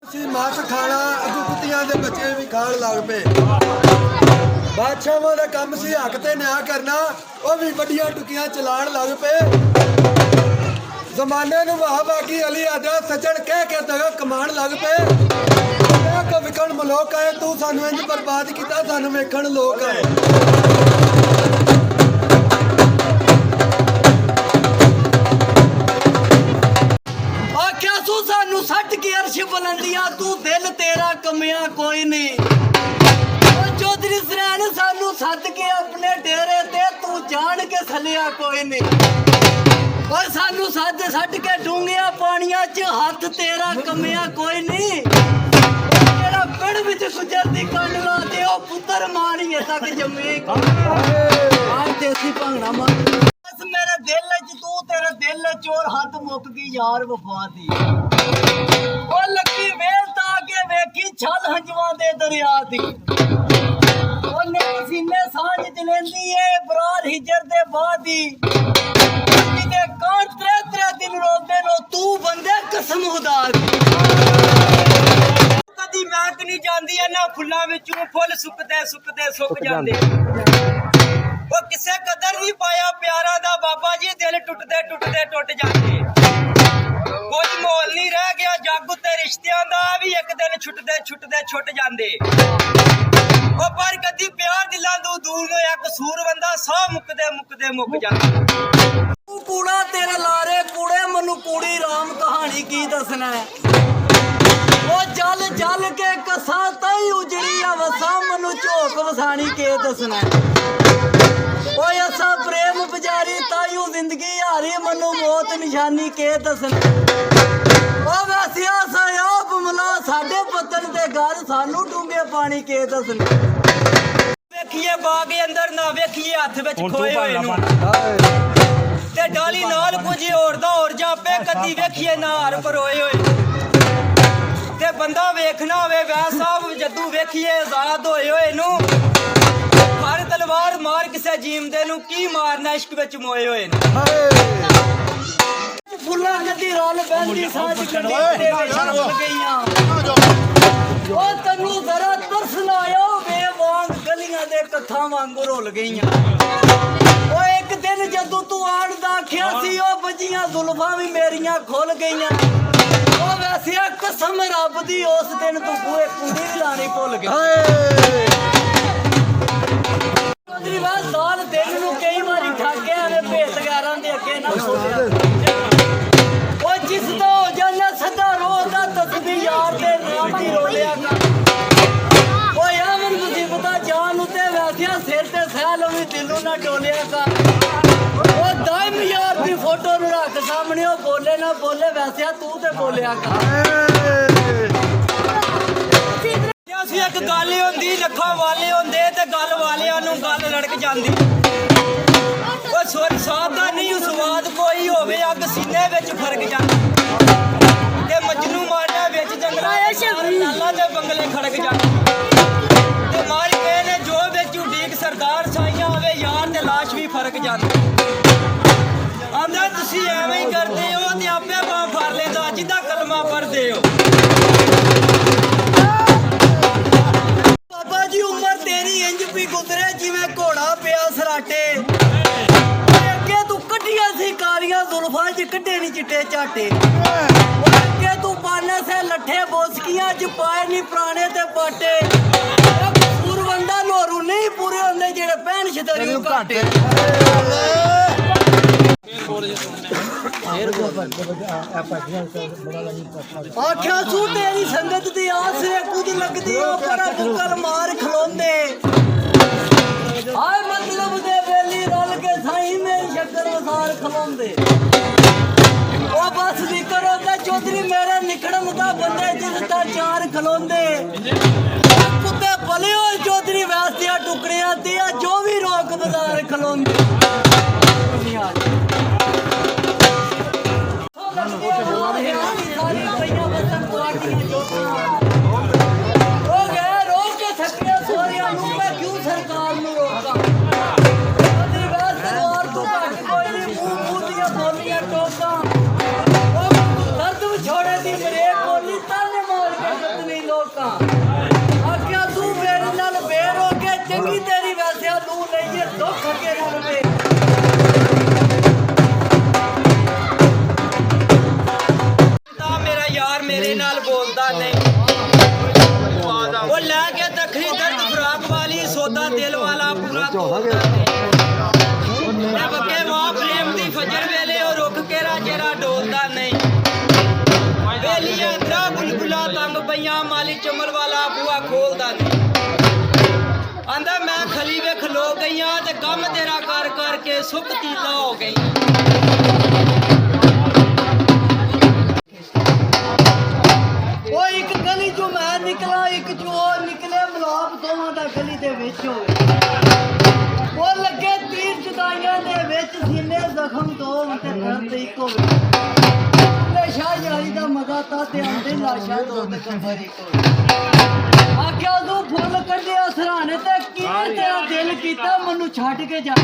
मांस खाना अगू कुत्तियां दे बच्चे भी खाण लग पे। बादशाहां दा काम सी हक ते न्याय करना, वो भी बड़ियां टुकियां चलाण लग पे। जमाने नूं वाह बाकी अली आदा सज्जण कह के दगा कमाण लग पे। को विकण मलोक आए तू सानू इंज बर्बाद किया, सानू वेखण लोक आए। सानू सट के अर्श बुलंदियां तू दिल तेरा कमिया कोई नहीं। चौधरी सरैन सानू सद के अपने डेरे ते तू जान के सलिया कोई नहीं। और सानू सद सट के डूंगिया पानिया च हाथ तेरा कमिया कोई नहीं। तेरा पिंड विच गुजरदी कंडला ते ओ पुत्तर मारिए तक जमे आज देसी भंगड़ा मार मेरे दिल च तू तेरे दिल चोर हद मुक गई यार वफा दी। ओ लगी वेल ताके वेखी छल हंजवा दे दरिया दी। ओ नेक सीने सांझ जलेंदी ए बरार हिजर दे बादी। जिदे कांट त्रे त्रे दिन रोंदे नो तू बंदे कसम खुदा दी। कदी महक नहीं जांदी ना फुल्लां विचों फुल सुकदे सुकदे सुक जांदे। वो किसे कदर नहीं पाया प्यारा दा बाबा जी, दिल टुटदे टुटदे टुट जाते। कोई मोल नहीं रह गया जग उत्ते रिश्तियां दा भी एक दिन छुटदे छुटदे छुट जांदे। ओ पर कदी प्यार दिलां दू दूर होया कसूर बंदा साह मुकदे मुकदे मुक जांदा। तू कूड़ा तेरे लारे कूड़े मनु कूड़ी राम कहानी की दसना है। ओ जल जल के कसा तई उजड़ी अवसा मनु झोक वसानी के दसना है। ओए असा प्रेम बजारी तायू जिंदगी हारी मनु मौत निशानी के दसना। ओ वैसिया सायाब मला साडे पतन दे घर सानू डूंगे पानी के दसना। वेखिए बाग अंदर ना वेखिए हथ विच खोए होए नू ते डाली नाल कुछ होर दा होर जापे कदी वेखिए नार परोए होए ते बंदा वेखना होवे वै साहब जदू वेखिए आजाद होए होए नू हर तलवार मार किसे जीमदे नू की मारना इश्क विच मोए होए फुल्लां कदी रल बहंदी साज कड़ी ते विच गईयां। ओ तन्नू जरा तरस ना आया बेवांग गलियां दे कत्थां वांगू रुल गईयां। ओ एक दिन जदों तू आण दा आखिया सी ओ बजियां जुल्फां भी मेरियां खुल गईयां। ओ वैसे कसम रब दी उस दिन तू बूहे कुंडी भी लानी भुल गई। साल दिन नू कई बारी ठाके आवे भेत गैरां दे अगे ना सोचा। ओ जिसदा हो जाना सदा रोदा तस्बीह यार दे नाम दी रोलिया कर। ओ यामन मुसीबता जान उते वैसिया सिर ते सैल भी दिलों ना डोलिया कर। ओ दाइम यार दी फोटो नू रख सामने ओ बोले ना बोले वैसिया तू ते बोलिया कर। एक गल होंदी लखा वाले होंदे ते गल वालियां नू गल लड़क जांदी। ओ सुर साध दा नहीं स्वाद कोई होवे अग सीने विच फरक जांदी ते मजनू मारिया विच जंगला नाला दे बंगले खड़क जांदी ते मार के ने जो विच उडीक सरदार साइयां होवे यार ते लाश भी फरक जांदी। आंदा तुसी एवें ही करदे हो ते आपे बां फड़ लेंदा जिद्दां कलमा पढ़दे हो। गुजरे जिवें घोड़ा पिया सराटे अगे तू कड्डियां सी कालियां जुल्फां च कड्डे नी चिट्टे झाटे। अगे तू पाने से लट्ठे बोसकियां च पाए नी पुराने ते पाटे। कसूर बंदा लोरू नहीं पूरे होंदे जेड़े भैन छतरी घाटे। आख्या सू तेरी संगत दी आस कुद लगदी पर बुकल मार खलोंदे। आए मतलब दे बेली रल के साई मेरी शक्कर वसार खलोंदे। ओ बस दी करो ते चौधरी मेरे निकड़म दा बंदे जिसदा चार खलोंदे। कुत्ते भले हो चौधरी वैसे टुकड़ियां दिया जो भी रोक बाजार खलोंदे। दर्द छोड़े दी मेरे कोली ताने मार के ਲੋਕਾਂ ਆਖਿਆ ਤੂੰ ਮੇਰੇ ਨਾਲ ਬੇਰ ਹੋ ਕੇ ਚੰਗੀ ਤੇਰੀ ਵੈਸਿਆ ਨੂੰ ਲਈਏ ਦੁੱਖ ਅੱਗੇ ਨਾਲ ਵੇ ਤਾਂ ਮੇਰਾ ਯਾਰ ਮੇਰੇ ਨਾਲ ਬੋਲਦਾ ਨਹੀਂ ਉਹ ਲੈ ਕੇ ਤਖਰੀ ਦਰਦ ਖੁਰਾਕ ਵਾਲੀ ਸੌਦਾ ਦਿਲ ਵਾਲਾ ਪੂਰਾ ਤੋਲਦਾ ਨਹੀਂ ਮੈਂ ਬੱਕੇ ਮਾਂ ਪ੍ਰੇਮ ਦੀ ਫਜਰ ਵੇਲੇ ਉਹ ਰੁਕ ਕੇ ਰਾਜੇਰਾ ਡੋਲਦਾ ਨਹੀਂ ਵੇਲੀ ਅੰਦਰਾ ਬੁਲਬੁਲਾ ਤੰਗ ਪਈਆਂ ਮਾਲੀ ਚਮਰ ਵਾਲਾ ਬੂਆ ਖੋਲਦਾ ਨਹੀਂ ਆਂਦਾ ਮੈਂ ਖਲੀ ਵੇ ਖਲੋ ਗਈਆਂ ਤੇ ਕੰਮ ਤੇਰਾ ਕਰ ਕਰਕੇ ਸੁੱਕ ਤੀਲਾ ਹੋ ਗਈ ਉਹ ਇੱਕ ਗਲੀ ਚੋਂ ਮੈਂ ਨਿਕਲਾ ਇੱਕ ਚੋਂ ਉਹ ਨਿਕਲੇ ਮਲਾਪ ਦੋਵਾਂ ਦਾ ਗਲੀ ਦੇ ਵਿੱਚ ਹੋਵੇ ਉਹ ਲੱਗੇ ਤੀਰ ਜੁਦਾਈਆਂ ਦੇ ਵਿੱਚ ਸੀਨੇ ਜ਼ਖਮ ਦੋ ਤੇ ਦਰਦ ਇੱਕ ਹੋਵੇ ਨਸ਼ਾ ਯਾਰੀ ਦਾ ਮਜ਼ਾ ਤਾਂ ਤੇ ਆਂਦੇ ਲਾਸ਼ਾਂ ਦੋ ਤੇ ਕੰਬਰ ਇੱਕ ਹੋਵੇ ਆਖਿਆ ਤੂੰ ਫੁੱਲ ਕੱਢਿਆ ਸਰਾਣੇ ਤੇ ਕਿਵੇਂ ਤੇਰਾ ਦਿਲ ਕੀਤਾ ਮੈਨੂੰ ਛੱਡ ਕੇ ਜਾ